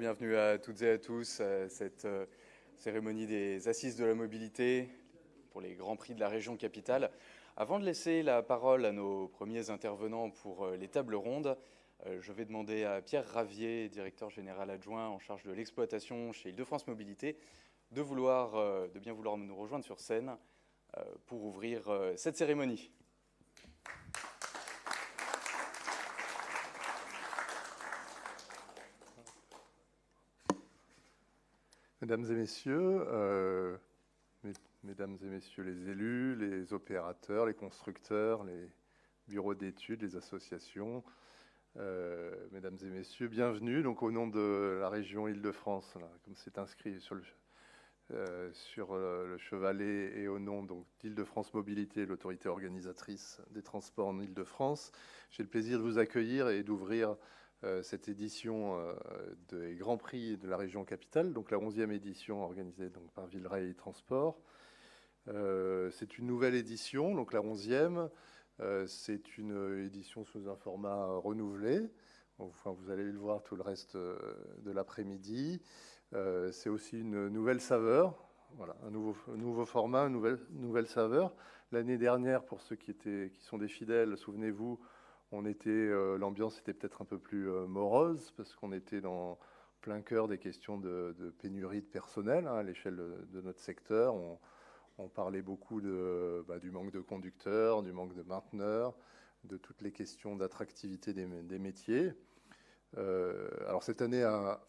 bienvenue à toutes et à tous à cette cérémonie des Assises de la mobilité pour les Grands Prix de la région capitale. Avant de laisser la parole à nos premiers intervenants pour les tables rondes, je vais demander à Pierre Ravier, directeur général adjoint en charge de l'exploitation chez Île-de-France Mobilité, de bien vouloir nous rejoindre sur scène pour ouvrir cette cérémonie. Mesdames et messieurs, mesdames et messieurs les élus, les opérateurs, les constructeurs, les bureaux d'études, les associations, mesdames et messieurs, bienvenue donc au nom de la région Île-de-France, comme c'est inscrit sur le chevalet, et au nom d'Île-de-France Mobilité, l'autorité organisatrice des transports en Île-de-France. J'ai le plaisir de vous accueillir et d'ouvrir cette édition des Grands Prix de la région capitale, donc la 11e édition organisée par Villerail Transport. C'est une nouvelle édition, donc la 11e. C'est une édition sous un format renouvelé. Enfin, vous allez le voir tout le reste de l'après-midi. C'est aussi une nouvelle saveur, voilà, un nouveau format, une nouvelle saveur. L'année dernière, pour ceux qui sont des fidèles, souvenez-vous, l'ambiance était peut-être un peu plus morose parce qu'on était dans plein cœur des questions de pénurie de personnel à l'échelle de notre secteur. On parlait beaucoup du manque de conducteurs, du manque de mainteneurs, de toutes les questions d'attractivité des métiers. Alors cette année a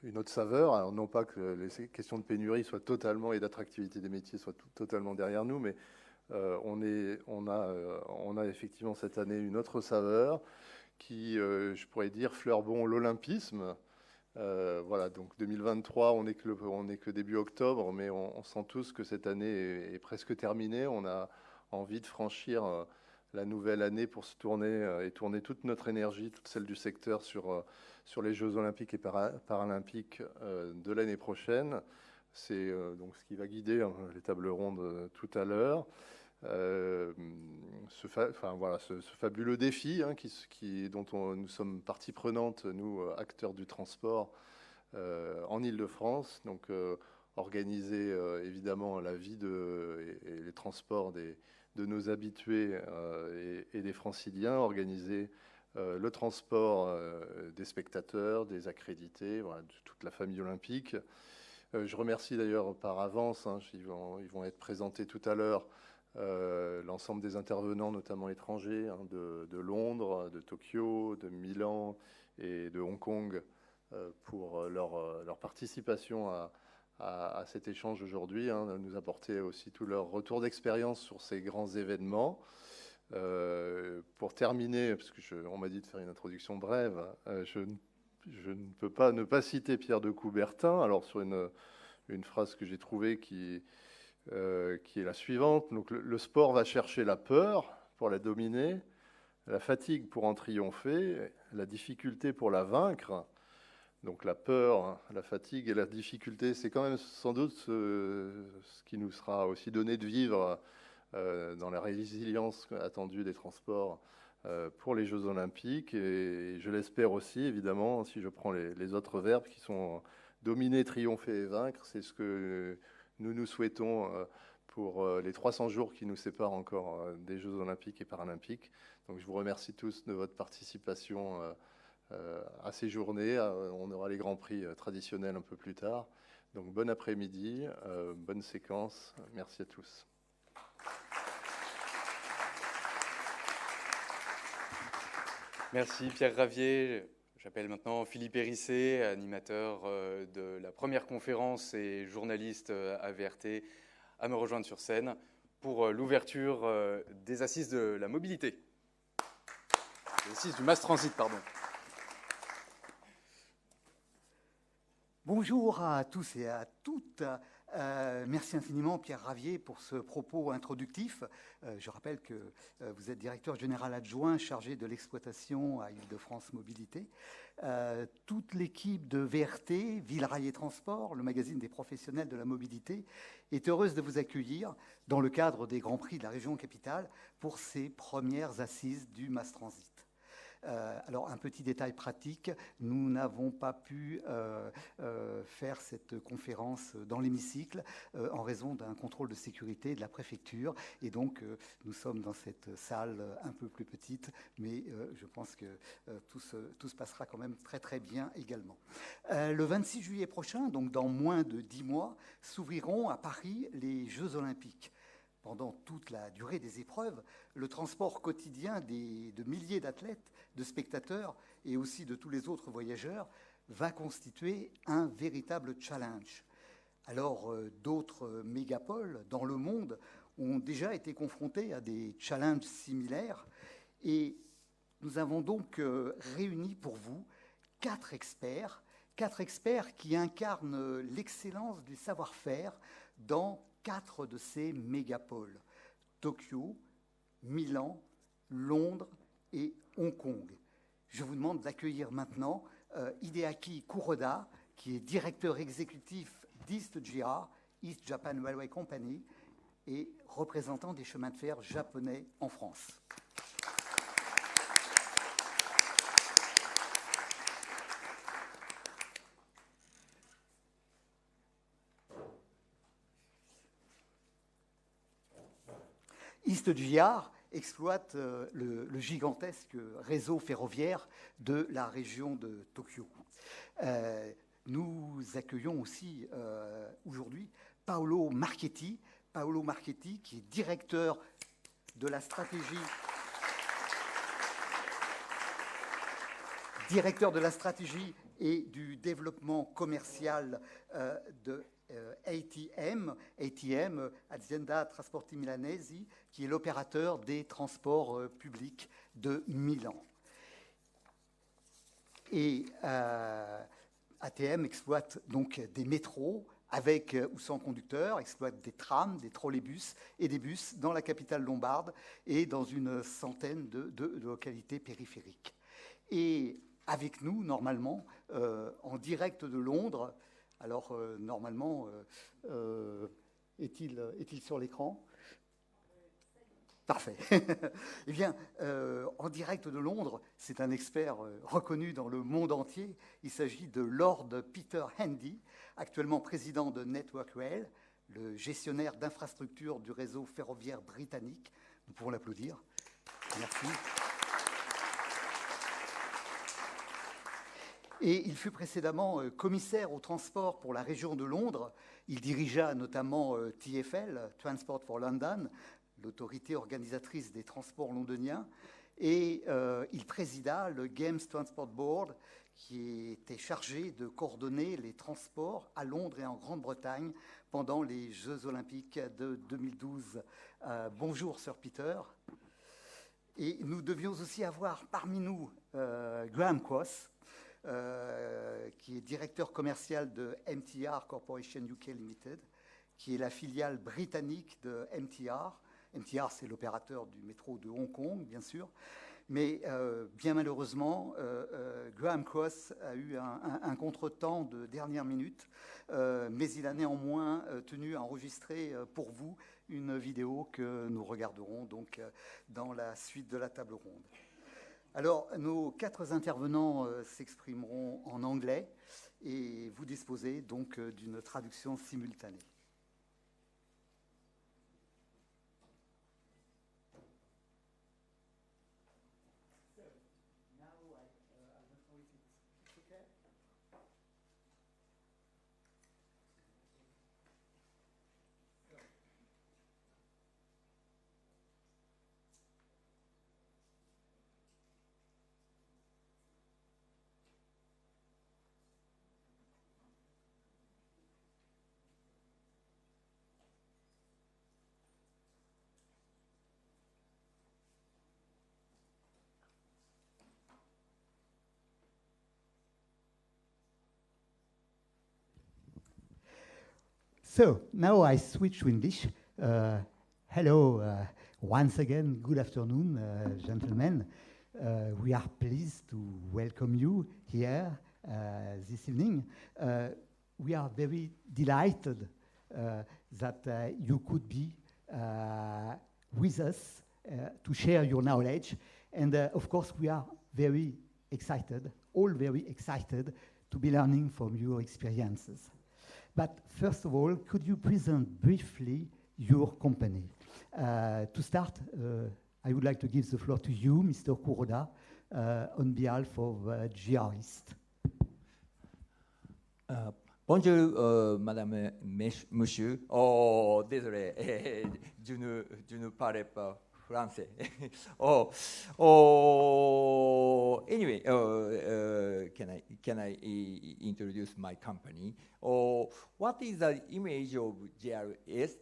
une autre saveur. Alors non pas que les questions de pénurie soient totalement et d'attractivité des métiers soient totalement derrière nous, mais on a effectivement cette année une autre saveur qui, je pourrais dire, fleure bon l'olympisme. Voilà, donc 2023, on n'est que début octobre, mais on sent tous que cette année est presque terminée. On a envie de franchir la nouvelle année pour se tourner et tourner toute notre énergie, toute celle du secteur sur les Jeux olympiques et paralympiques de l'année prochaine. C'est donc ce qui va guider les tables rondes tout à l'heure. Ce fabuleux défi dont nous sommes partie prenante, nous, acteurs du transport en Île-de-France, donc organiser évidemment la vie et les transports de nos habitués et des franciliens, organiser le transport des spectateurs, des accrédités, voilà, de toute la famille olympique. Je remercie d'ailleurs par avance, ils vont être présentés tout à l'heure, l'ensemble des intervenants, notamment étrangers, de Londres, de Tokyo, de Milan et de Hong Kong, pour leur participation à cet échange aujourd'hui, nous apporter aussi tout leur retour d'expérience sur ces grands événements. Pour terminer, parce qu'on m'a dit de faire une introduction brève, je ne peux pas ne pas citer Pierre de Coubertin, alors sur une phrase que j'ai trouvée qui est la suivante. Donc, le sport va chercher la peur pour la dominer, la fatigue pour en triompher, la difficulté pour la vaincre. Donc la peur, la fatigue et la difficulté, c'est quand même sans doute ce qui nous sera aussi donné de vivre dans la résilience attendue des transports pour les Jeux Olympiques. Et je l'espère aussi, évidemment, si je prends les autres verbes qui sont dominer, triompher et vaincre, c'est ce que nous souhaitons pour les 300 jours qui nous séparent encore des Jeux Olympiques et Paralympiques. Donc je vous remercie tous de votre participation à ces journées. On aura les Grands Prix traditionnels un peu plus tard. Donc bon après-midi, bonne séquence. Merci à tous. Merci Pierre Ravier. J'appelle maintenant Philippe Hérissé, animateur de la première conférence et journaliste à VRT, à me rejoindre sur scène pour l'ouverture des Assises de la mobilité. Les Assises du Mass Transit, pardon. Bonjour à tous et à toutes. Merci infiniment Pierre Ravier pour ce propos introductif. Je rappelle que vous êtes directeur général adjoint chargé de l'exploitation à Île-de-France Mobilité. Toute l'équipe de VRT, Villerail et Transport, le magazine des professionnels de la mobilité, est heureuse de vous accueillir dans le cadre des Grands Prix de la région capitale pour ces premières assises du Mass Transit. Alors, un petit détail pratique, nous n'avons pas pu faire cette conférence dans l'hémicycle en raison d'un contrôle de sécurité de la préfecture. Et donc, nous sommes dans cette salle un peu plus petite, mais je pense que tout se passera quand même très, très bien également. Le 26 juillet prochain, donc dans moins de 10 mois, s'ouvriront à Paris les Jeux olympiques. Pendant toute la durée des épreuves, le transport quotidien de milliers d'athlètes, de spectateurs et aussi de tous les autres voyageurs va constituer un véritable challenge. Alors, d'autres mégapoles dans le monde ont déjà été confrontés à des challenges similaires et nous avons donc réuni pour vous 4 experts qui incarnent l'excellence du savoir-faire dans 4 de ces mégapoles, Tokyo, Milan, Londres et Hong Kong. Je vous demande d'accueillir maintenant Hideaki Kuroda, qui est directeur exécutif d'East JR, East Japan Railway Company, et représentant des chemins de fer japonais en France. East JR exploite le gigantesque réseau ferroviaire de la région de Tokyo. Nous accueillons aussi aujourd'hui Paolo Marchetti, qui est directeur de la stratégie et du développement commercial de ATM, Azienda Trasporti Milanesi, qui est l'opérateur des transports publics de Milan. Et ATM exploite donc des métros avec ou sans conducteur, exploite des trams, des trolleybus et des bus dans la capitale lombarde et dans une centaine de localités périphériques. Et avec nous, normalement, en direct de Londres, alors normalement, est-il sur l'écran ? Parfait. Eh bien, en direct de Londres, c'est un expert reconnu dans le monde entier. Il s'agit de Lord Peter Hendy, actuellement président de Network Rail, le gestionnaire d'infrastructures du réseau ferroviaire britannique. Nous pouvons l'applaudir. Merci. Et il fut précédemment commissaire au transport pour la région de Londres. Il dirigea notamment TfL, Transport for London, l'autorité organisatrice des transports londoniens, et il présida le Games Transport Board, qui était chargé de coordonner les transports à Londres et en Grande-Bretagne pendant les Jeux olympiques de 2012. Bonjour, Sir Peter. Et nous devions aussi avoir parmi nous Graham Cross, qui est directeur commercial de MTR Corporation UK Limited, qui est la filiale britannique de MTR. MTR, c'est l'opérateur du métro de Hong Kong, bien sûr. Mais bien malheureusement, Graham Cross a eu un contretemps de dernière minute, mais il a néanmoins tenu à enregistrer pour vous une vidéo que nous regarderons donc dans la suite de la table ronde. Alors, nos 4 intervenants s'exprimeront en anglais et vous disposez donc d'une traduction simultanée. So now I switch to English. Hello, once again, good afternoon, gentlemen. We are pleased to welcome you here this evening. We are very delighted that you could be with us to share your knowledge. And of course, we are very excited, all very excited to be learning from your experiences. But first of all, could you present briefly your company? To start, I would like to give the floor to you, Mr. Kuroda, on behalf of GPRC. Bonjour, Madame, Monsieur. Oh, désolé, je ne parle pas français. Anyway, can I introduce my company? What is the image of GRS?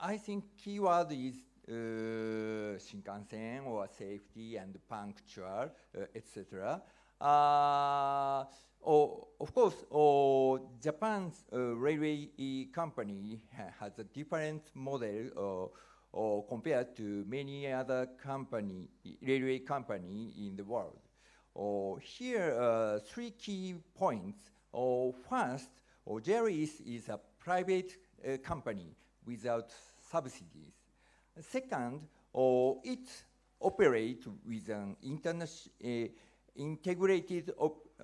I think keyword is Shinkansen or safety and punctual, etc. Of course, Japan's railway company has a different model compared to many other railway company in the world. Here, three key points. First, GRS is a private company without subsidies. Second, it operates with an integrated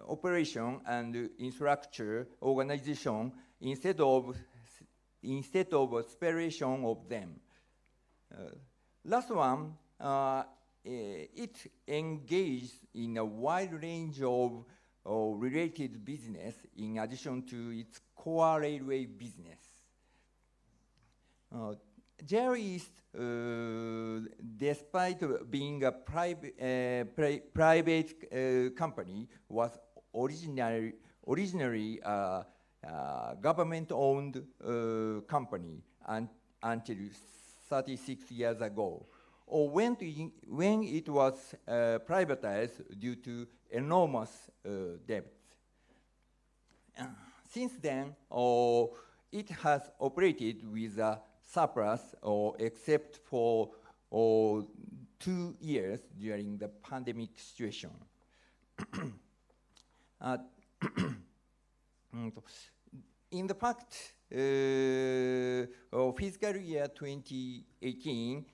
operation and infrastructure organization instead of separation of them. Last one, it engages in a wide range of related business in addition to its core railway business. GRS, despite being a private company, was originally a government-owned company until 36 years ago, or when it was privatized due to enormous debt. Since then, it has operated with a surplus, except for 2 years during the pandemic situation. In the fact, fiscal year 2018,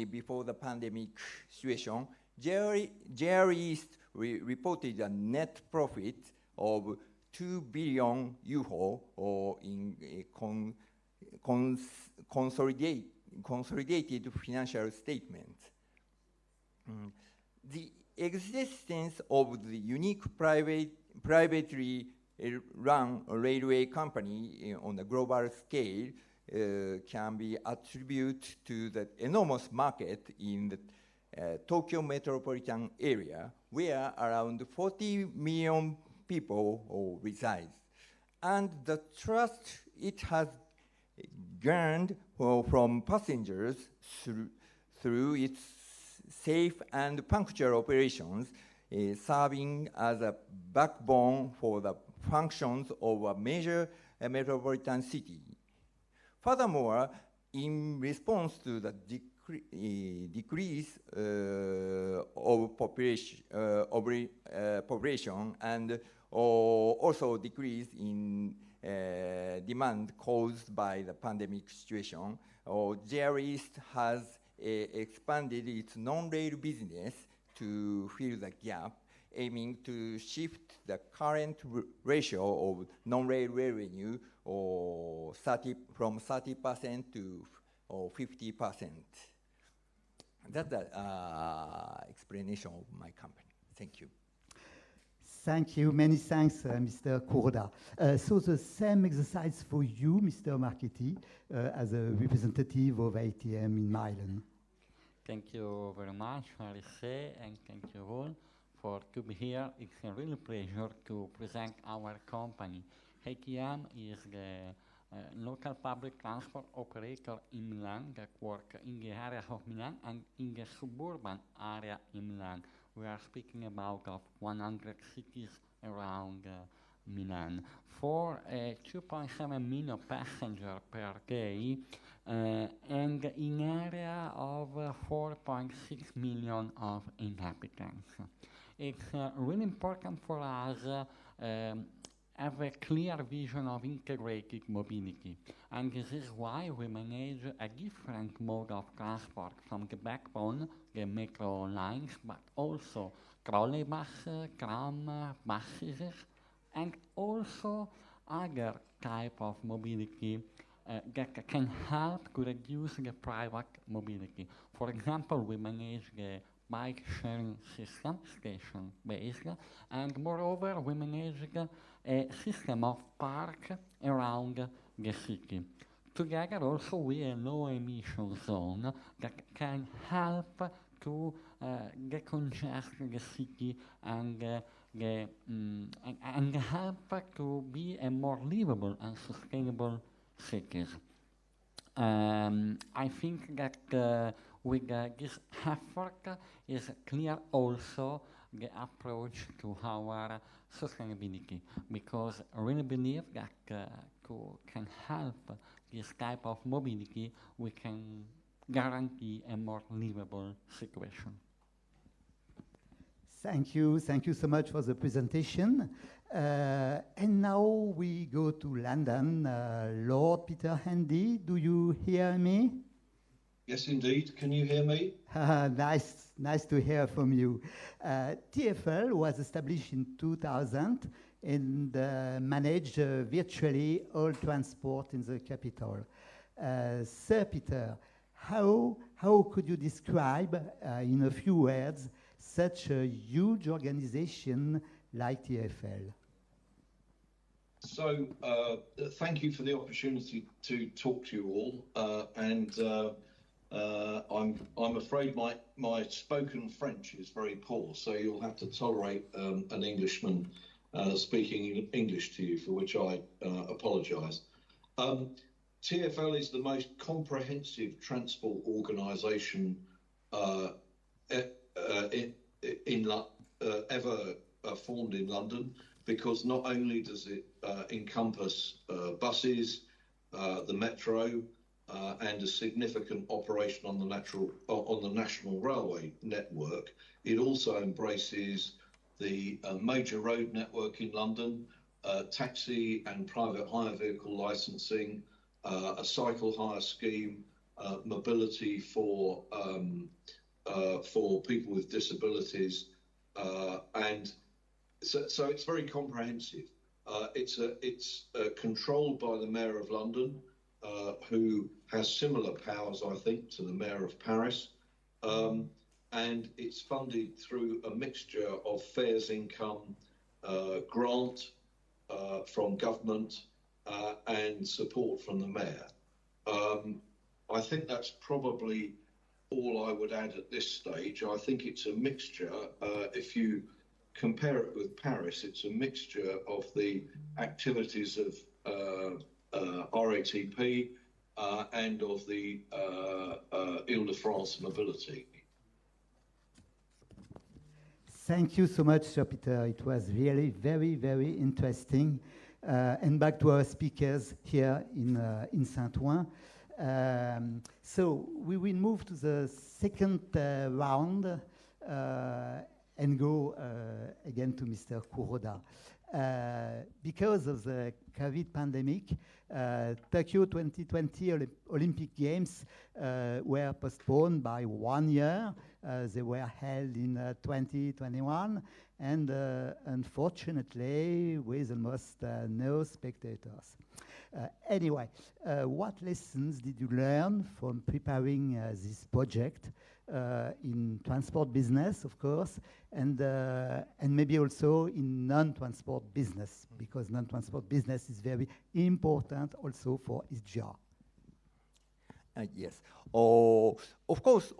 before the pandemic situation, GRS reported a net profit of 2 billion euro in consolidated financial statements. The existence of the unique privately run railway company on a global scale can be attributed to the enormous market in the Tokyo metropolitan area, where around 40 million people reside, and the trust it has gained from passengers through its safe and punctual operations, serving as a backbone for the functions of a major metropolitan city. Furthermore, in response to the decrease of population and also decrease in demand caused by the pandemic situation, GRS has expanded its non-rail business to fill the gap, aiming to shift the current ratio of non-rail revenue from 30% to 50%. That's the explanation of my company. Thank you. Thank you. Many thanks, Mr. Kuroda. So the same exercise for you, Mr. Marchetti, as a representative of ATM in Milan. Thank you very much, Hérissé, and thank you all for to be here. It's a real pleasure to present our company. ATM is the local public transport operator in Milan that works in the area of Milan and in the suburban area in Milan. We are speaking about 100 cities around Milan. For 2.7 million passengers per day and in area of 4.6 million of inhabitants. It's really important for us have a clear vision of integrated mobility. And this is why we manage a different mode of transport from the backbone, the metro lines, but also trolleybus, tram, buses, and also other type of mobility that can help to reduce the private mobility. For example, we manage the bike sharing system, station-based, and moreover, we manage a system of park around the city. Together also with a low emission zone that can help to decongest the city and and help to be a more livable and sustainable cities. I think that with this effort is clear also the approach to our sustainability, because I really believe that can help this type of mobility, we can guarantee a more livable situation. Thank you so much for the presentation. And now we go to London. Lord Peter Hendy, do you hear me? Yes, indeed. Can you hear me? Nice to hear from you. TfL was established in 2000 and managed virtually all transport in the capital. Sir Peter, how could you describe in a few words such a huge organization like TfL? So, thank you for the opportunity to talk to you all. I'm afraid my spoken French is very poor, so you'll have to tolerate an Englishman speaking English to you, for which I apologise. TfL is the most comprehensive transport organisation ever formed in London, because not only does it encompass buses, the metro, and a significant operation on the national railway network, it also embraces the major road network in London, taxi and private hire vehicle licensing, a cycle hire scheme, mobility for people with disabilities, and so it's very comprehensive. It's controlled by the Mayor of London, who has similar powers, I think, to the Mayor of Paris, and it's funded through a mixture of fares income, grant from government, and support from the Mayor. I think that's probably all I would add at this stage. I think it's a mixture. If you compare it with Paris, it's a mixture of the activities of RATP and of the Ile-de-France mobility. Thank you so much, Sir Peter. It was really very, very interesting. And back to our speakers here in Saint-Ouen. So we will move to the second round and go again to Mr. Kuroda. Because of the COVID pandemic, Tokyo 2020 Olympic Games were postponed by 1 year. They were held in 2021, and unfortunately, with almost no spectators. Anyway, what lessons did you learn from preparing this project in transport business, of course, and maybe also in non-transport business, because non-transport business is very important also for ISJA? Yes. Of course,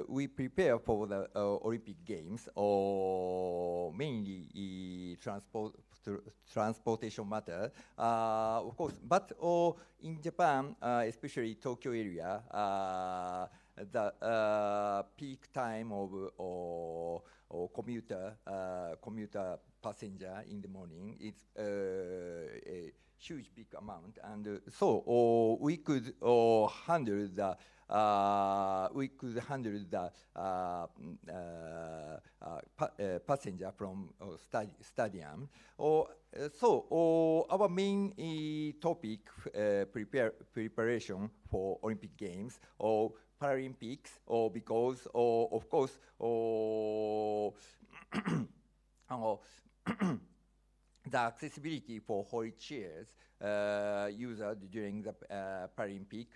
we prepare for the Olympic Games, mainly transportation matter. Of course, but in Japan, especially Tokyo area, the peak time of commuter passenger in the morning, it's huge big amount, and so we could handle the passenger from stadium. So our main topic preparation for Olympic Games or Paralympics, or because of course the accessibility for wheelchairs used during the Paralympic,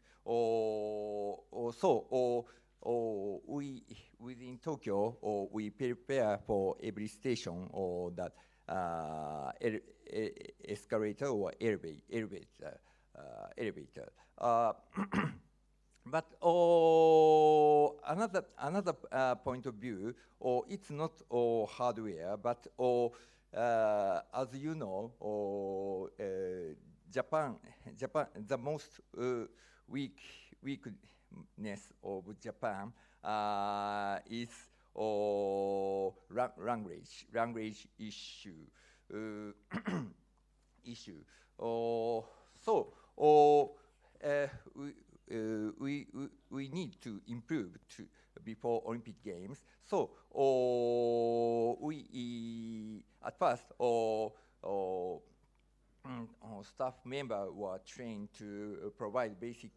we within Tokyo, we prepare for every station or that escalator or elevator. But another point of view, it's not hardware, but as you know, Japan, the most weakness of Japan is language issue. We need to improve before Olympic Games. So we at first staff members were trained to provide basic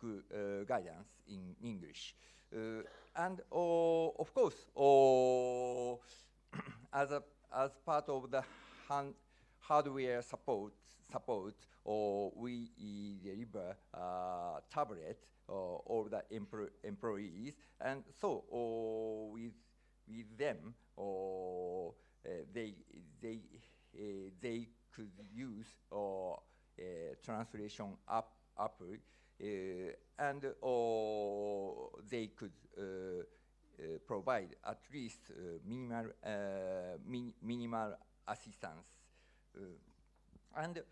guidance in English, and of course, as part of the hardware support, we deliver tablet all the employees, and so with them, they could use translation app, and they could provide at least minimal assistance. And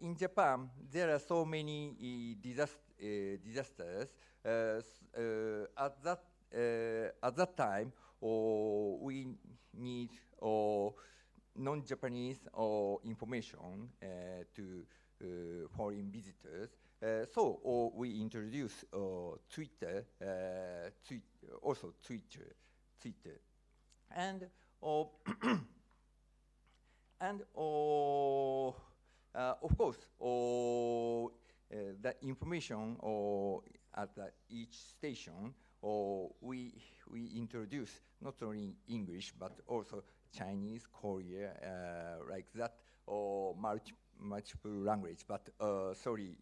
in Japan, there are so many disasters. At that time, we need non-Japanese information to foreign visitors. So we introduce Twitter, and of course, the information at each station, we introduce not only English but also Chinese, Korean, like that, or multiple language. But sorry,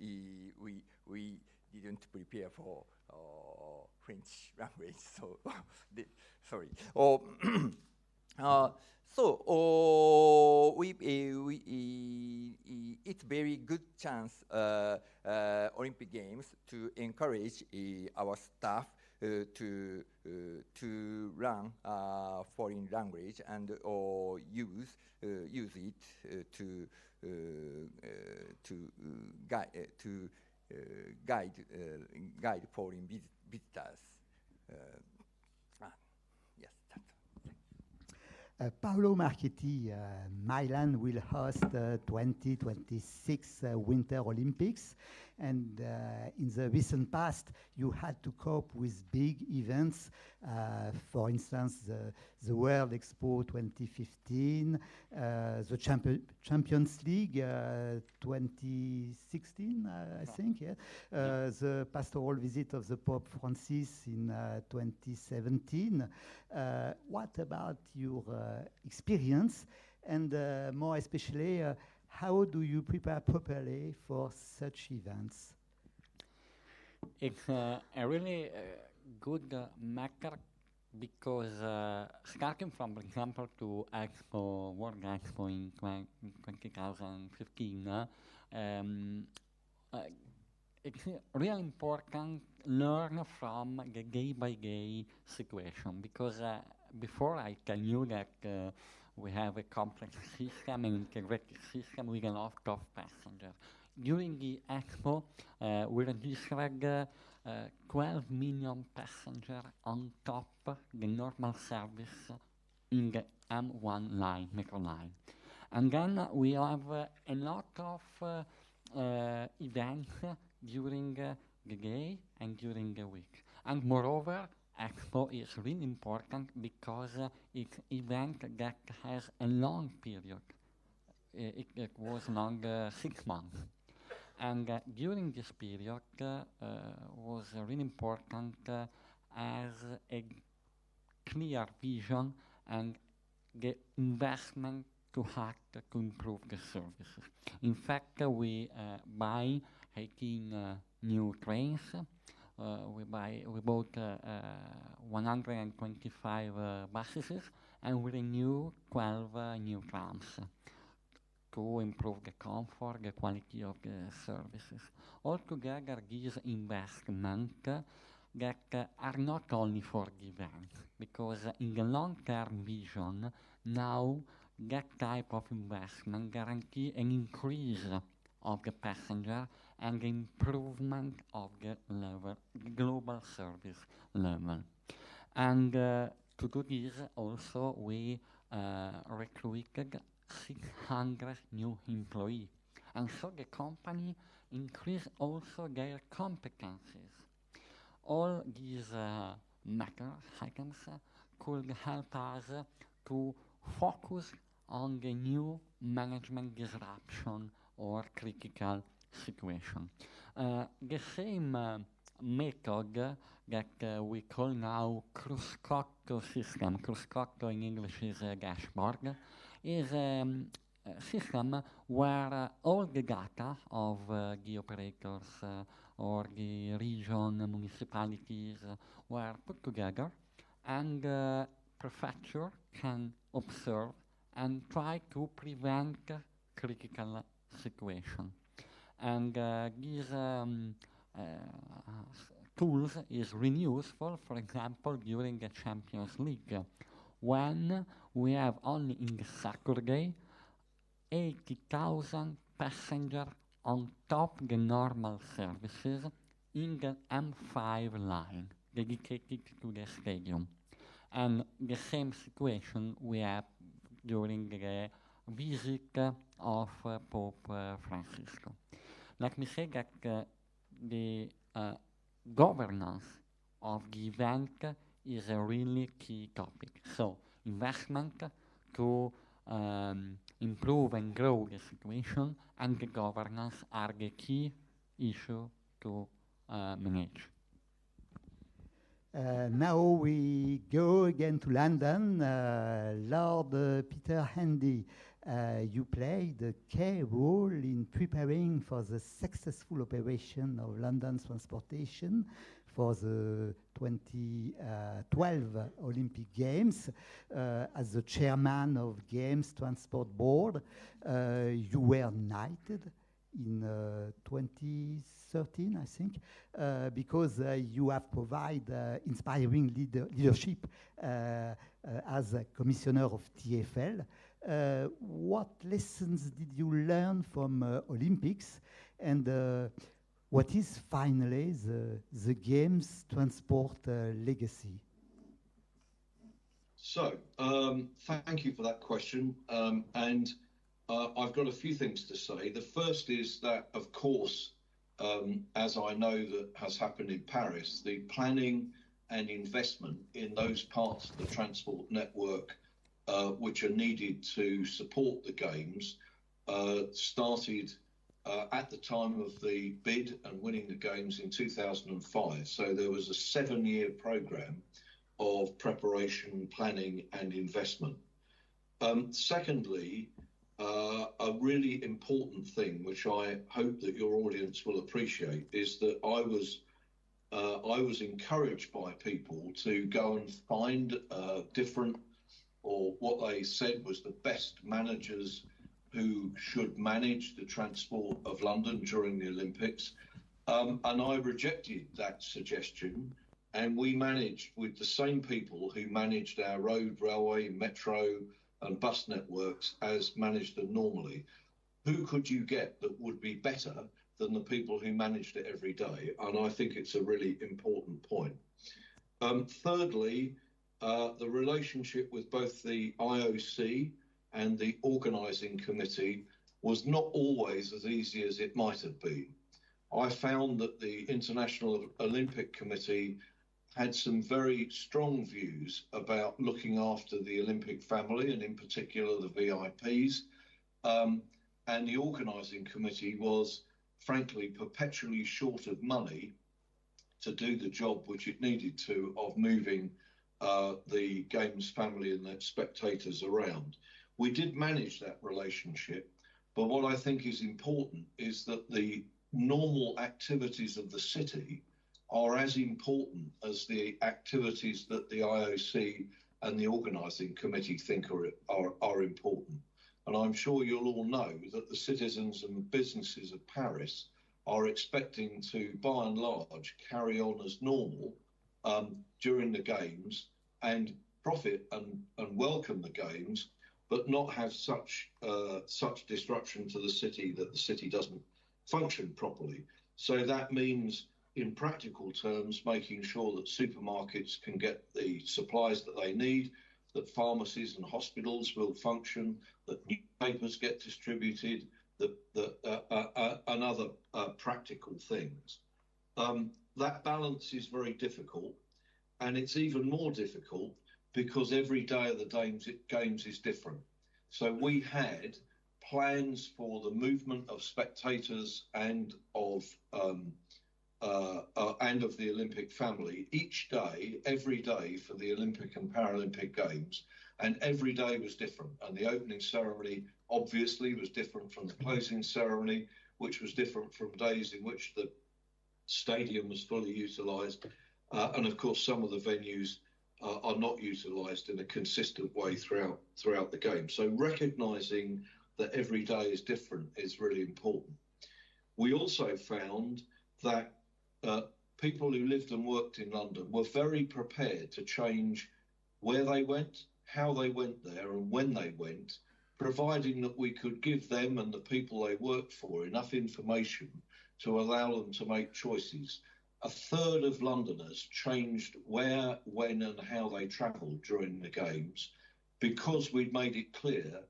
we didn't prepare for French language, so sorry. So it's very good chance Olympic Games to encourage our staff to learn foreign language and use it to guide foreign visitors. Yes. Paolo Marchetti, Milan will host the 2026 Winter Olympics, and in the recent past, you had to cope with big events. For instance, the World Expo 2015, the Champions League 2016, I think, yeah. The pastoral visit of the Pope Francis in 2017. What about your experience, and more especially, how do you prepare properly for such events? It's a really good matter, because starting from, for example, to Expo, World Expo in 2015, it's really important learn from the day-by-day situation, because before I tell you that we have a complex system, an integrated system with a lot of passengers. During the Expo, we registered 12 million passengers on top the normal service in the M1 line, metro line. And then we have a lot of events during the day and during the week. And moreover, Expo is really important because it's an event that has a long period. It was long 6 months. And during this period was really important as a clear vision and the investment to have to improve the services. In fact, we buy 18 new trains. We bought 125 buses, and we renew 12 new trams to improve the comfort, the quality of the services. Altogether, these investments that are not only for the event, because in the long-term vision, now that type of investment guarantee an increase of the passenger and improvement of the level, the global service level. And to do this, also we recruited 600 new employees. And so the company increased also their competencies. All these items could help us to focus on the new management disruption or critical situation. The same method that we call now Cruscotto system, Cruscotto in English is a dashboard, is a system where all the data of the operators or the region, municipalities were put together, and prefecture can observe and try to prevent critical situation. And these tools is really useful, for example, during the Champions League, when we have only in the Saturday 80,000 passengers on top the normal services in the M5 line dedicated to the stadium. And the same situation we have during the visit of Pope Francisco. Let me say that the governance of the event is a really key topic. So investment to improve and grow the situation, and the governance are the key issue to manage. Now we go again to London. Lord Peter Hendy, you played a key role in preparing for the successful operation of London's transportation for the 2012 Olympic Games. As the chairman of Games Transport Board, you were knighted in 2013, I think, because you have provided inspiring leadership as a commissioner of TfL. What lessons did you learn from Olympics, and what is finally the Games Transport legacy? So, thank you for that question. And I've got a few things to say. The first is that, of course, as I know that has happened in Paris, the planning and investment in those parts of the transport network which are needed to support the Games started at the time of the bid and winning the Games in 2005. So there was a 7-year program of preparation, planning and investment. Secondly, a really important thing, which I hope that your audience will appreciate, is that I was encouraged by people to go and find different, or what they said was the best managers who should manage the transport of London during the Olympics. And I rejected that suggestion. And we managed with the same people who managed our road, railway, metro and bus networks as managed them normally. Who could you get that would be better than the people who managed it every day? And I think it's a really important point. Thirdly, the relationship with both the IOC and the organising committee was not always as easy as it might have been. I found that the International Olympic Committee had some very strong views about looking after the Olympic family, and in particular the VIPs. And the organising committee was, frankly, perpetually short of money to do the job which it needed to of moving the Games family and their spectators around. We did manage that relationship, but what I think is important is that the normal activities of the city are as important as the activities that the IOC and the organising committee think are important. And I'm sure you'll all know that the citizens and businesses of Paris are expecting to, by and large, carry on as normal during the Games and profit and welcome the Games, but not have such disruption to the city that the city doesn't function properly. So that means, in practical terms, making sure that supermarkets can get the supplies that they need, that pharmacies and hospitals will function, that newspapers get distributed, and other practical things. That balance is very difficult, and it's even more difficult because every day of the Games is different. So we had plans for the movement of spectators and of the Olympic family each day, every day for the Olympic and Paralympic Games, and every day was different. And the opening ceremony obviously was different from the closing ceremony, which was different from days in which the stadium was fully utilised. And of course, some of the venues are not utilised in a consistent way throughout the game. So recognising that every day is different is really important. We also found that people who lived and worked in London were very prepared to change where they went, how they went there, and when they went, providing that we could give them and the people they worked for enough information to allow them to make choices. A third of Londoners changed where, when, and how they travelled during the Games because we'd made it clear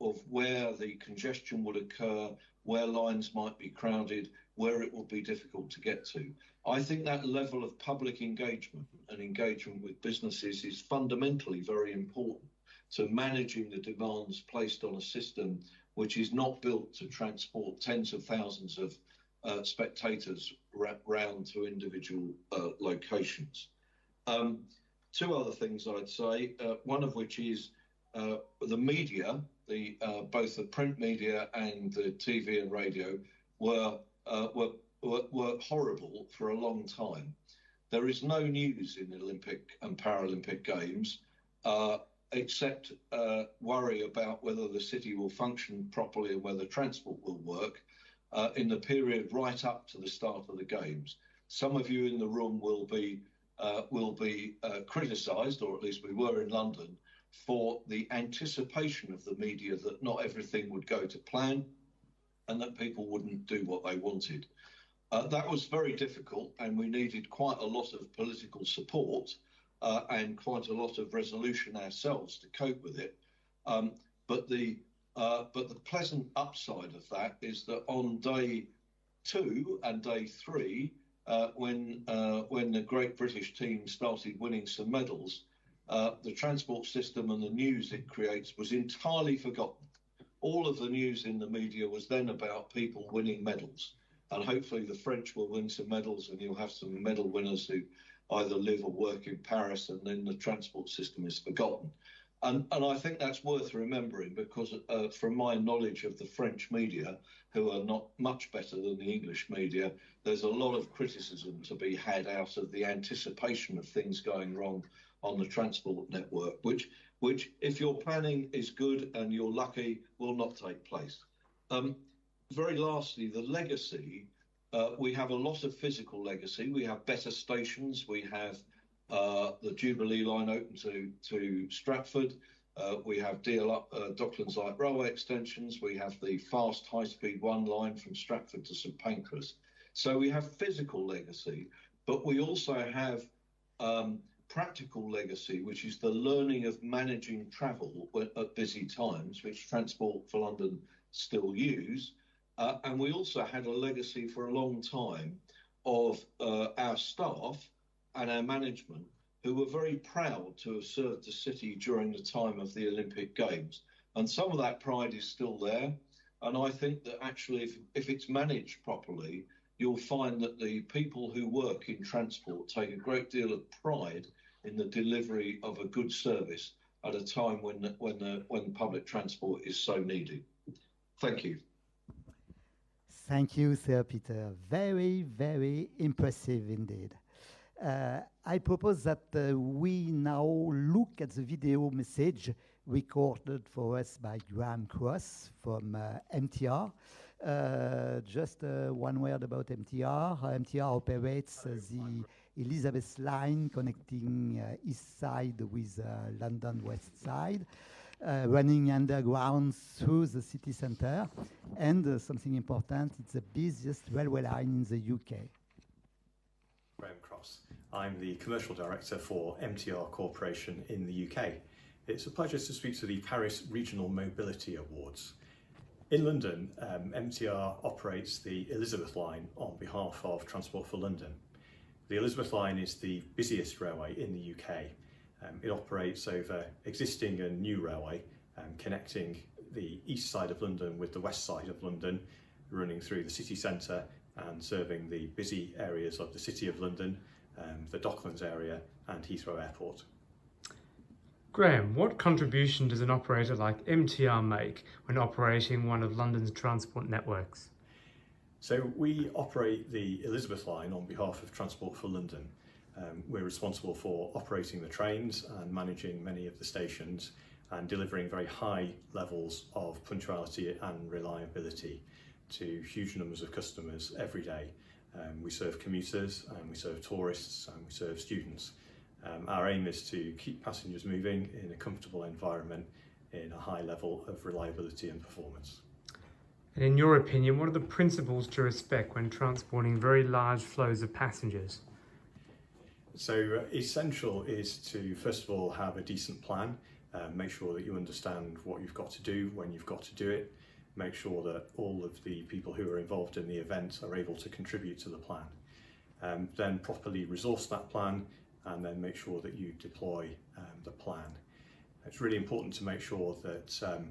of where the congestion would occur, where lines might be crowded, where it would be difficult to get to. I think that level of public engagement and engagement with businesses is fundamentally very important to managing the demands placed on a system which is not built to transport tens of thousands of spectators round to individual locations. Two other things I'd say, one of which is the media, both the print media and the TV and radio were horrible for a long time. There is no news in the Olympic and Paralympic Games except worry about whether the city will function properly and whether transport will work in the period right up to the start of the Games. Some of you in the room will be criticised, or at least we were in London, for the anticipation of the media that not everything would go to plan and that people wouldn't do what they wanted. That was very difficult, and we needed quite a lot of political support and quite a lot of resolution ourselves to cope with it. But the pleasant upside of that is that on day 2 and day 3, when the great British team started winning some medals, the transport system and the news it creates was entirely forgotten. All of the news in the media was then about people winning medals. And hopefully the French will win some medals, and you'll have some medal winners who either live or work in Paris, and then the transport system is forgotten. And I think that's worth remembering because from my knowledge of the French media, who are not much better than the English media, there's a lot of criticism to be had out of the anticipation of things going wrong on the transport network, which if your planning is good and you're lucky, will not take place. Very lastly, the legacy, we have a lot of physical legacy. We have better stations. We have the Jubilee line open to Stratford. We have Docklands Light Railway extensions. We have the fast high-speed 1 line from Stratford to St Pancras. So we have physical legacy, but we also have practical legacy, which is the learning of managing travel at busy times, which Transport for London still use. And we also had a legacy for a long time of our staff and our management who were very proud to have served the city during the time of the Olympic Games. And some of that pride is still there. And I think that actually, if it's managed properly, you'll find that the people who work in transport take a great deal of pride in the delivery of a good service at a time when public transport is so needed. Thank you. Thank you, Sir Peter. Very, very impressive indeed. I propose that we now look at the video message recorded for us by Graham Cross from MTR. Just one word about MTR. MTR operates the Elizabeth line connecting East Side with London West Side, running underground through the city centre. And something important, it's the busiest railway line in the UK. Graham Cross. I'm the Commercial Director for MTR Corporation in the UK. It's a pleasure to speak to the Paris Regional Mobility Awards. In London, MTR operates the Elizabeth line on behalf of Transport for London. The Elizabeth line is the busiest railway in the UK. It operates over existing and new railway, connecting the east side of London with the west side of London, running through the city centre and serving the busy areas of the City of London, the Docklands area and Heathrow Airport. Graham, what contribution does an operator like MTR make when operating one of London's transport networks? So we operate the Elizabeth line on behalf of Transport for London. We're responsible for operating the trains and managing many of the stations and delivering very high levels of punctuality and reliability to huge numbers of customers every day. We serve commuters, and we serve tourists, and we serve students. Our aim is to keep passengers moving in a comfortable environment in a high level of reliability and performance. And in your opinion, what are the principles to respect when transporting very large flows of passengers? So essential is to, first of all, have a decent plan, make sure that you understand what you've got to do when you've got to do it, make sure that all of the people who are involved in the event are able to contribute to the plan. Then properly resource that plan and then make sure that you deploy the plan. It's really important to make sure that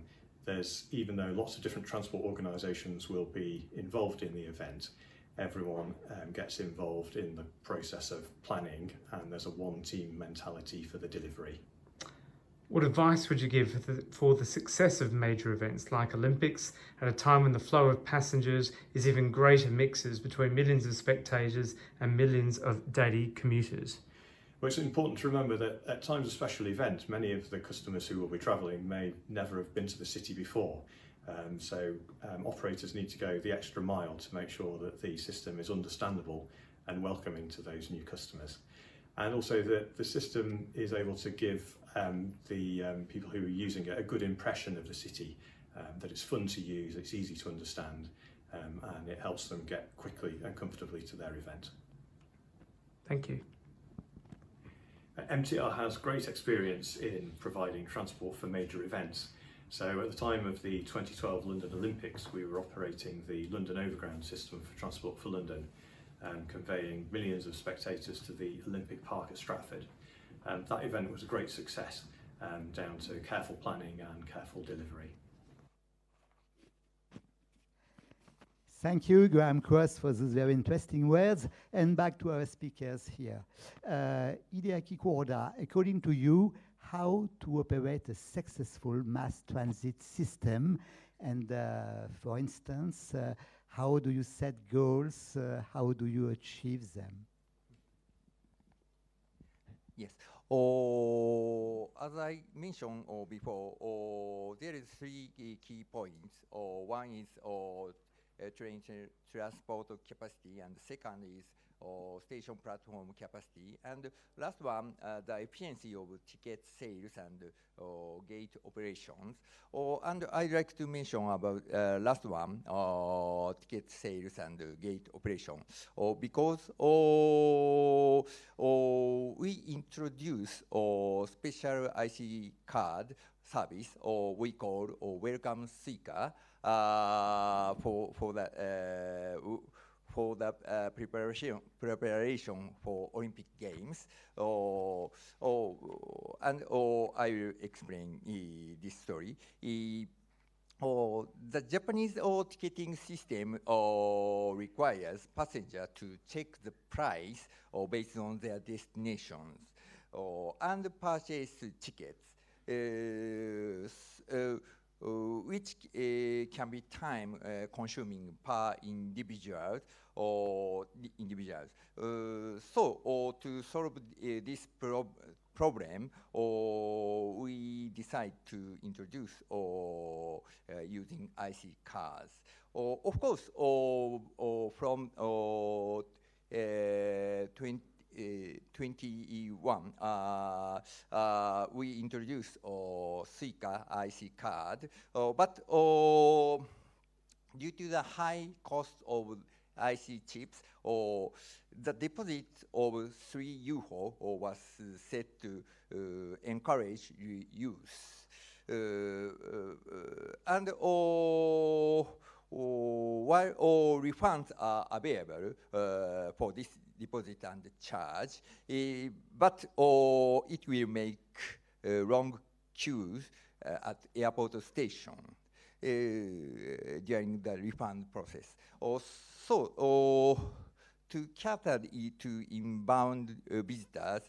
even though lots of different transport organisations will be involved in the event, everyone gets involved in the process of planning and there's a one-team mentality for the delivery. What advice would you give for the success of major events like Olympics at a time when the flow of passengers is even greater mixes between millions of spectators and millions of daily commuters? Well, it's important to remember that at times of special events, many of the customers who will be travelling may never have been to the city before. So operators need to go the extra mile to make sure that the system is understandable and welcoming to those new customers. And also that the system is able to give the people who are using it a good impression of the city, that it's fun to use, it's easy to understand, and it helps them get quickly and comfortably to their event. Thank you. MTR has great experience in providing transport for major events. So at the time of the 2012 London Olympics, we were operating the London Overground system for Transport for London, conveying millions of spectators to the Olympic Park at Stratford. That event was a great success, down to careful planning and careful delivery. Thank you, Graham Cross, for those very interesting words. And back to our speakers here. Hideaki Kuroda, according to you, how to operate a successful mass transit system? And for instance, how do you set goals? How do you achieve them? Yes. As I mentioned before, there is three key points. One is train transport capacity, and the second is station platform capacity. And last one, the efficiency of ticket sales and gate operations. And I'd like to mention about last one, ticket sales and gate operation. Because we introduce special IC card service, or we call Welcome Seeker, for the preparation for Olympic Games. And I will explain this story. The Japanese ticketing system requires passengers to check the price based on their destinations and purchase tickets, which can be time consuming per individual or individuals. So to solve this problem, we decide to introduce using IC cards. Of course, from 2021, we introduced Suica IC card, but due to the high cost of IC chips, the deposit of 3 euro was set to encourage use. And while all refunds are available for this deposit and charge, but it will make long queues at airport station during the refund process. So to cater to inbound visitors,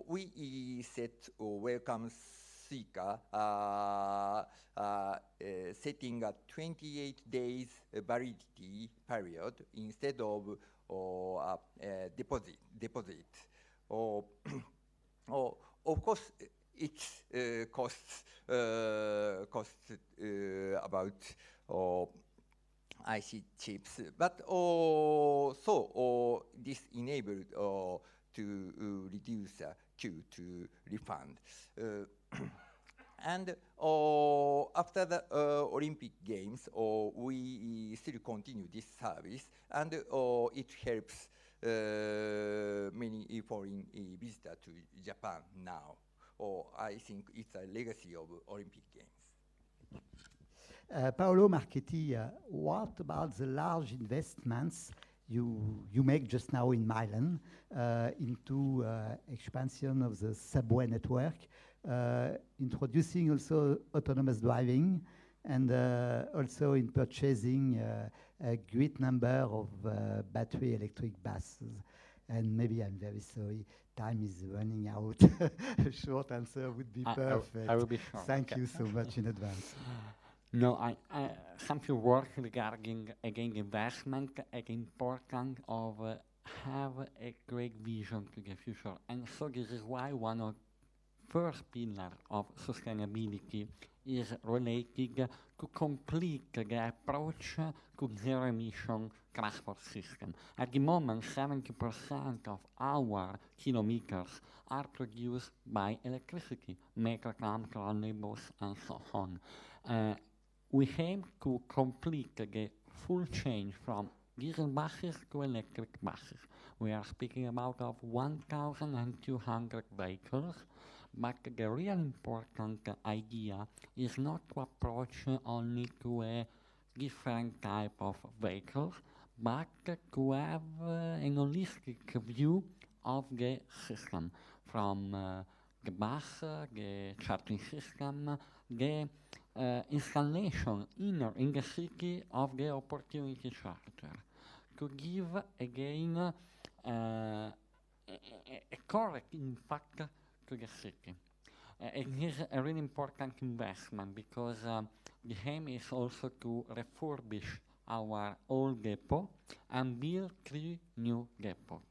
we set welcome seeker setting a 28 days validity period instead of deposit. Of course, it costs about IC chips, but so this enabled to reduce the queue to refund. And after the Olympic Games, we still continue this service, and it helps many foreign visitors to Japan now. I think it's a legacy of Olympic Games. Paolo Marchetti, what about the large investments you make just now in Milan into expansion of the subway network, introducing also autonomous driving, and also in purchasing a great number of battery electric buses? And maybe I'm very sorry, time is running out. A short answer would be perfect. I will be short. Thank you so much in advance. No, I some few words regarding again investment. Again, important of have a great vision to the future, and so this is why one of first pillar of sustainability is related to complete the approach to zero emission transport system. At the moment, 70% of our kilometers are produced by electricity, metro tram, trolleybus, and so on. We aim to complete the full change from diesel buses to electric buses. We are speaking about of 1,200 vehicles, but the real important idea is not to approach only to a different type of vehicles, but to have an holistic view of the system, from the bus, the charging system, the installation in the city of the opportunity charger, to give again a correct impact to the city. It is a really important investment because the aim is also to refurbish our old depot and build 3 new depots,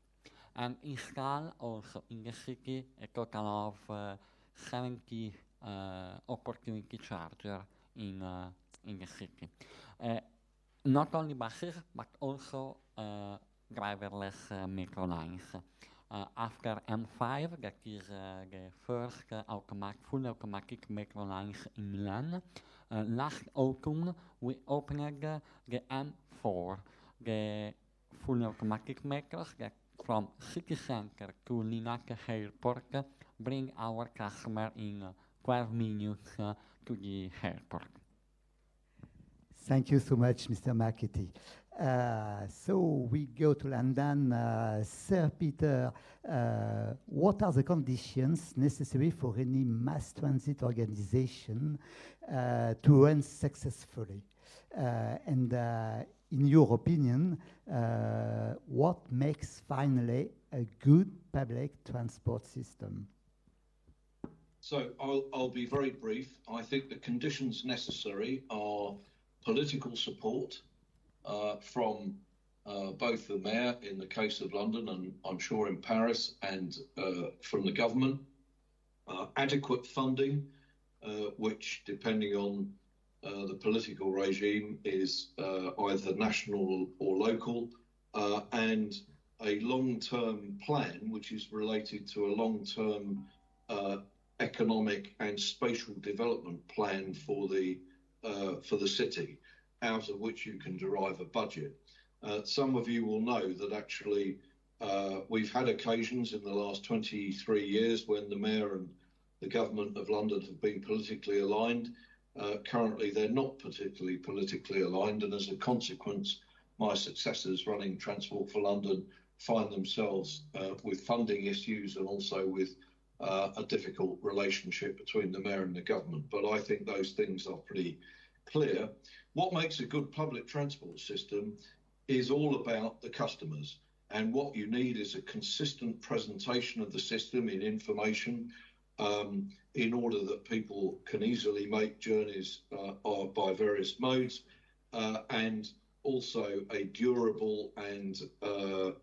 and install also in the city a total of 70 opportunity charger in the city. not only buses, but also driverless metro lines. After M5, that is the first fully automatic metro lines in Milan, last autumn we opened the M4, the fully automatic metros that from city center to Linate Airport bring our customer in 12 minutes to the airport. Thank you so much, Mr. Marchetti. So we go to London. Sir Peter, what are the conditions necessary for any mass transit organization to run successfully? And in your opinion, what makes finally a good public transport system? So I'll be very brief. I think the conditions necessary are political support from both the mayor in the case of London and I'm sure in Paris and from the government, adequate funding, which depending on the political regime is either national or local, and a long-term plan which is related to a long-term economic and spatial development plan for the city, out of which you can derive a budget. Some of you will know that actually we've had occasions in the last 23 years when the mayor and the government of London have been politically aligned. Currently, they're not particularly politically aligned, and as a consequence, my successors running Transport for London find themselves with funding issues and also with a difficult relationship between the mayor and the government. But I think those things are pretty clear. What makes a good public transport system is all about the customers. And what you need is a consistent presentation of the system in information in order that people can easily make journeys by various modes, and also a durable and a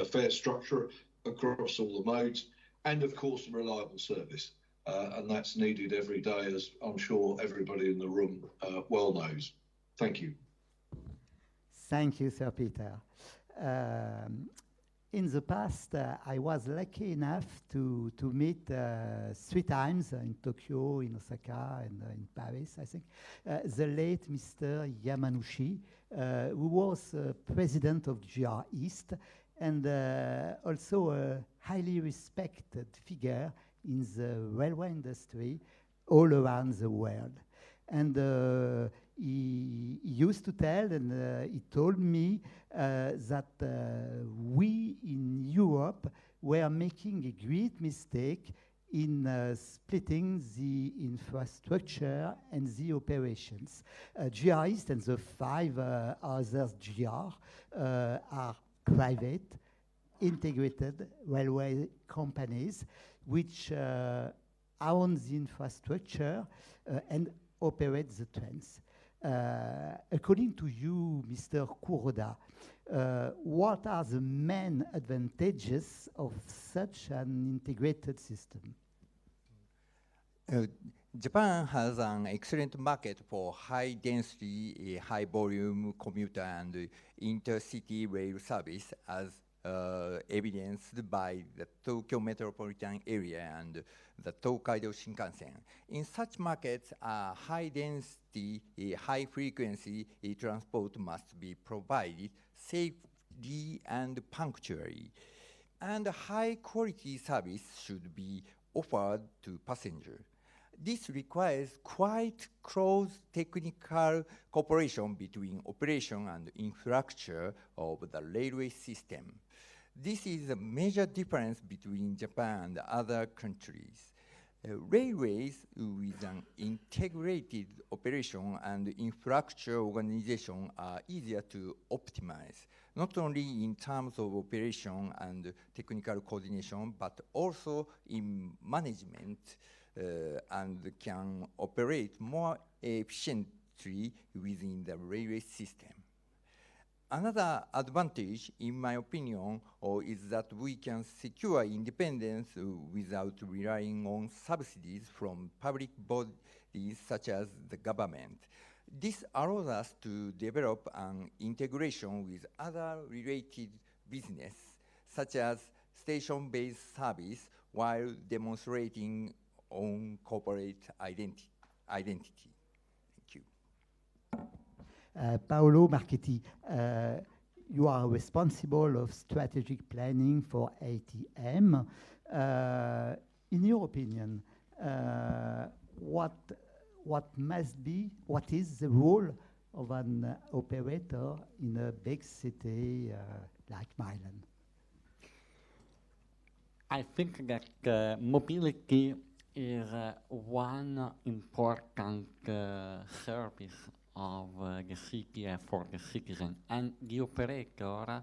fair structure across all the modes, and of course reliable service. And that's needed every day, as I'm sure everybody in the room well knows. Thank you. Thank you, Sir Peter. In the past, I was lucky enough to meet 3 times in Tokyo, in Osaka, and in Paris, I think, the late Mr. Yamanouchi, who was president of GR East and also a highly respected figure in the railway industry all around the world. And he used to tell, and he told me that we in Europe were making a great mistake in splitting the infrastructure and the operations. GR East and the 5 other GR are private, integrated railway companies which own the infrastructure and operate the trains. According to you, Mr. Kuroda, what are the main advantages of such an integrated system? Japan has an excellent market for high density, high volume commuter and intercity rail service, as evidenced by the Tokyo metropolitan area and the Tokaido Shinkansen. In such markets, high density, high frequency transport must be provided safely and punctually, and high quality service should be offered to passengers. This requires quite close technical cooperation between operation and infrastructure of the railway system. This is a major difference between Japan and other countries. Railways with an integrated operation and infrastructure organization are easier to optimize, not only in terms of operation and technical coordination, but also in management, and can operate more efficiently within the railway system. Another advantage, in my opinion, is that we can secure independence without relying on subsidies from public bodies such as the government. This allows us to develop an integration with other related business, such as station-based service, while demonstrating on corporate identity. Thank you. Paolo Marchetti, you are responsible of strategic planning for ATM. In your opinion, what is the role of an operator in a big city like Milan? I think that mobility is one important service of the city for the citizen, and the operator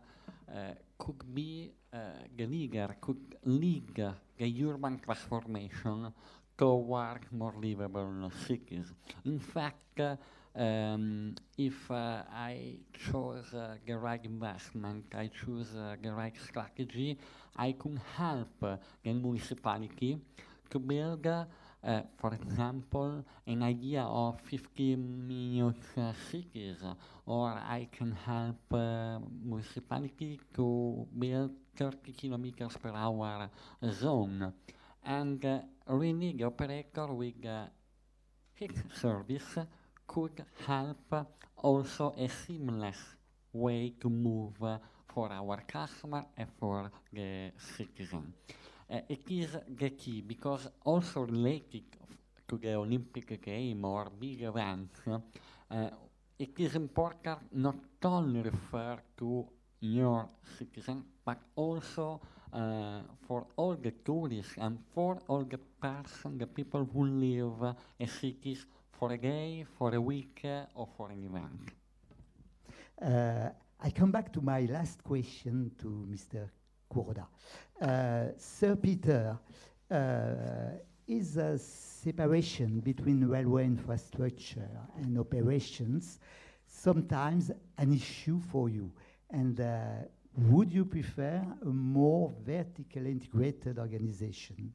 could be the leader, could lead the urban transformation towards more livable cities. In fact, if I chose the right investment, I choose the right strategy, I could help the municipality to build, for example, an idea of 15-minute cities, or I can help municipality to build 30 kilometers per hour zone. And really, the operator with his service could help also a seamless way to move for our customer and for the citizen. It is the key, because also related to the Olympic game or big events, it is important not only refer to your citizen, but also for all the tourists and for all the person, the people who live in cities for a day, for a week, or for an event. I come back to my last question to Mr. Kuroda. Sir Peter, is a separation between railway infrastructure and operations sometimes an issue for you? And would you prefer a more vertically integrated organization?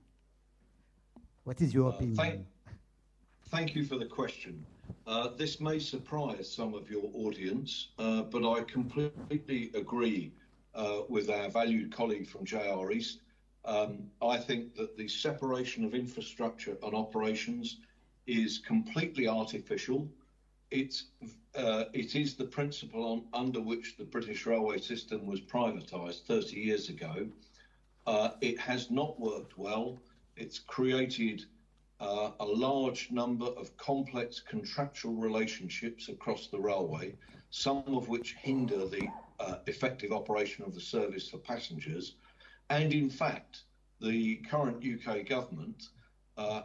What is your opinion? Thank you for the question. This may surprise some of your audience, but I completely agree with our valued colleague from JR East. I think that the separation of infrastructure and operations is completely artificial. It is the principle under which the British railway system was privatised 30 years ago. It has not worked well. It's created a large number of complex contractual relationships across the railway, some of which hinder the effective operation of the service for passengers. And in fact, the current UK government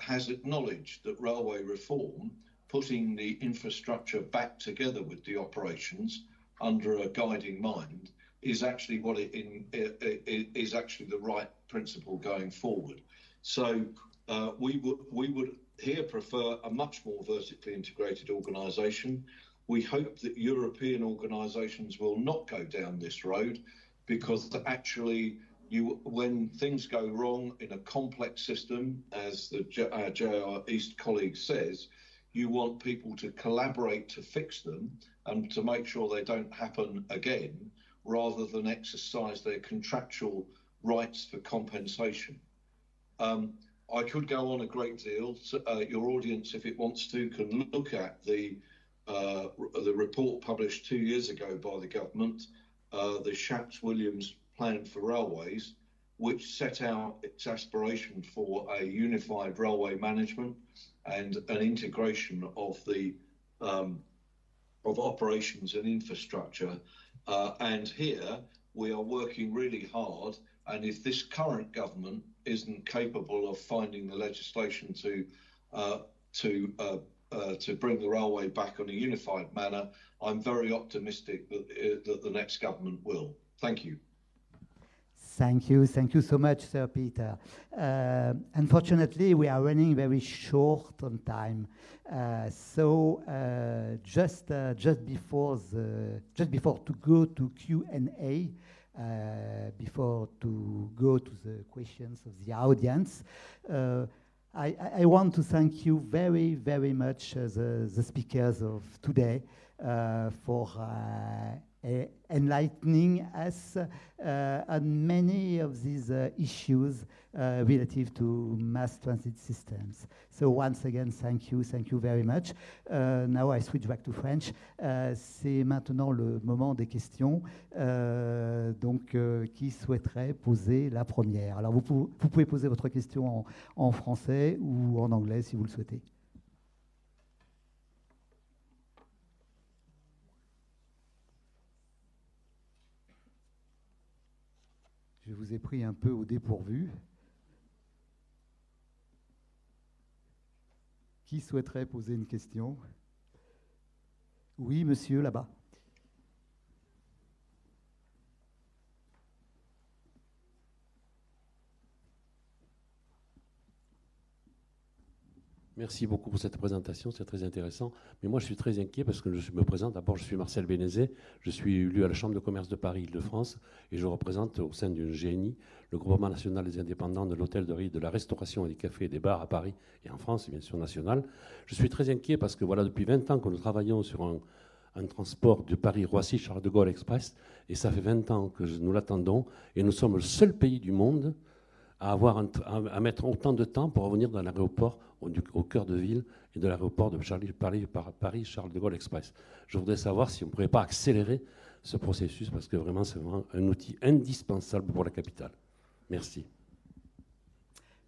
has acknowledged that railway reform, putting the infrastructure back together with the operations under a guiding mind, is actually is actually the right principle going forward. So we would here prefer a much more vertically integrated organisation. We hope that European organisations will not go down this road, because actually, when things go wrong in a complex system, as the JR East colleague says, you want people to collaborate to fix them and to make sure they don't happen again, rather than exercise their contractual rights for compensation. I could go on a great deal. Your audience, if it wants to, can look at the report published 2 years ago by the government, the Shapps-Williams Plan for Railways, which set out its aspiration for a unified railway management and an integration of the of operations and infrastructure. And here we are working really hard. And if this current government isn't capable of finding the legislation to bring the railway back on a unified manner, I'm very optimistic that the next government will. Thank you. Thank you so much, Sir Peter. Unfortunately, we are running very short on time. Just before to go to Q&A, before to go to the questions of the audience, I want to thank you very, very much, the speakers of today, for enlightening us on many of these issues relative to mass transit systems. So once again, thank you very much. Now I switch back to French. C'est maintenant le moment des questions. Donc, qui souhaiterait poser la première? Alors, vous pouvez poser votre question en français ou en anglais si vous le souhaitez. Je vous ai pris un peu au dépourvu. Qui souhaiterait poser une question? Oui, monsieur, là-bas. Merci beaucoup pour cette présentation, c'est très intéressant. Mais moi, je suis très inquiet parce que je me présente. D'abord, je suis Marcel Bénézet, je suis élu à la Chambre de commerce de Paris-Île-de-France et je représente au sein d'une GNI, le Groupement national des indépendants de l'hôtellerie, de la restauration et des cafés et des bars à Paris et en France, bien sûr national. Je suis très inquiet parce que voilà, depuis 20 ans que nous travaillons sur un transport de Paris-Roissy Charles de Gaulle Express et ça fait 20 ans que nous l'attendons et nous sommes le seul pays du monde à mettre autant de temps pour revenir dans l'aéroport au cœur de ville et de l'aéroport de Paris Charles de Gaulle Express. Je voudrais savoir si on ne pourrait pas accélérer ce processus parce que vraiment c'est vraiment un outil indispensable pour la capitale. Merci.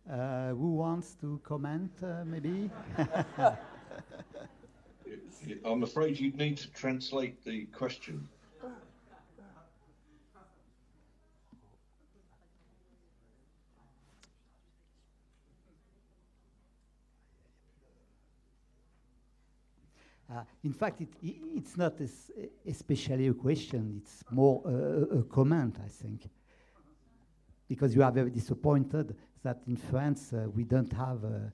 Who wants to comment, maybe? I'm afraid you'd need to translate the question. In fact, it's not especially a question, it's more a comment, I think. Because you are very disappointed that in France we don't have a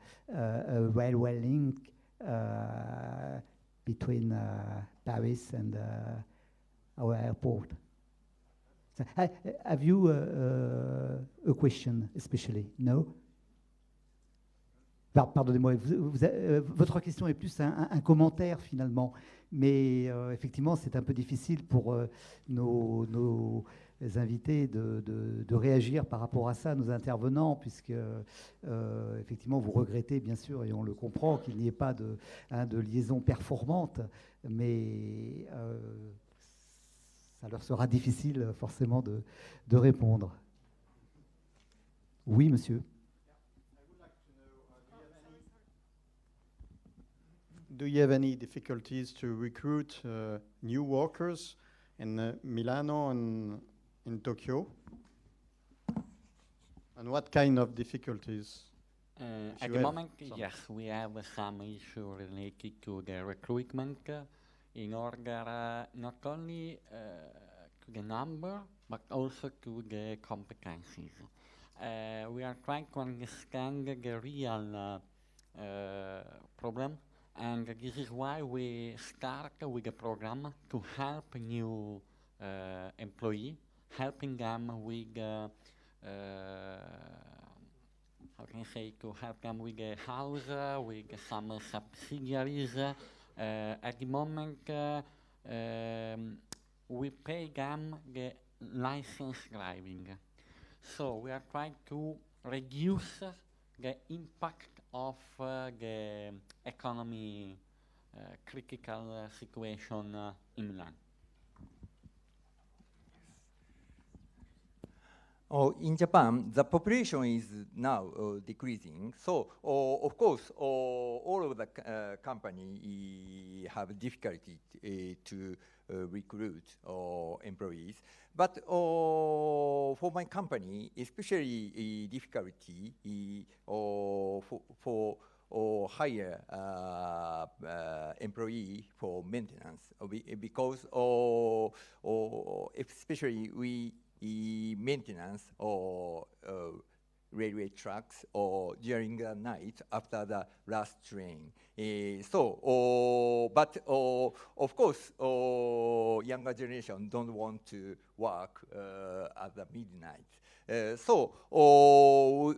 railway link between Paris and our airport. So, have you a question especially? No? Pardonnez-moi, votre question est plus un commentaire finalement, mais effectivement c'est un peu difficile pour nos invités de réagir par rapport à ça, nos intervenants, puisque effectivement vous regrettez bien sûr, et on le comprend, qu'il n'y ait pas de liaison performante, mais ça leur sera difficile forcément de répondre. Oui, monsieur. Do you have any difficulties to recruit new workers in Milano and in Tokyo? And what kind of difficulties? At the moment, yes, we have some issue related to the recruitment in order not only to the number, but also to the competencies. We are trying to understand the real problem. And this is why we start with a program to help new employees, helping them with, how can I say, to help them with a house, with some subsidiaries. At the moment, we pay them the license driving. So we are trying to reduce the impact of the economy critical situation in Milan. In Japan, the population is now decreasing. So, of course, all of the company have difficulty to recruit employees. But for my company, especially difficulty for hire employee for maintenance, because especially we maintenance or railway tracks or during the night after the last train. But of course, younger generation don't want to work at the midnight. So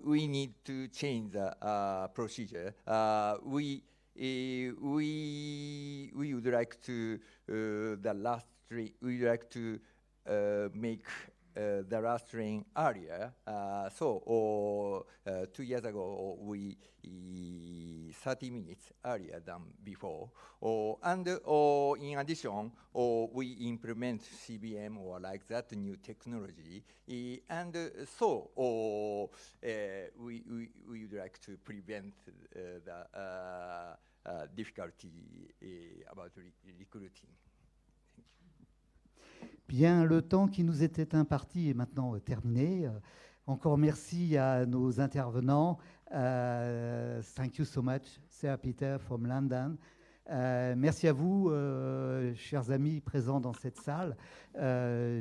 we need to change the procedure. We would like to we would like to make the last train earlier. So 2 years ago, we 30 minutes earlier than before. And in addition, we implement CBM or like that new technology. And so we would like to prevent the difficulty about recruiting. Bien, le temps qui nous était imparti est maintenant terminé. Encore merci à nos intervenants. Thank you so much, Sir Peter from London. Merci à vous, chers amis présents dans cette salle.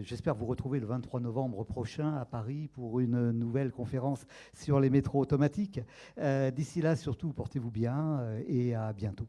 J'espère vous retrouver le 23 novembre prochain à Paris pour une nouvelle conférence sur les métros automatiques. D'ici là, surtout, portez-vous bien et à bientôt.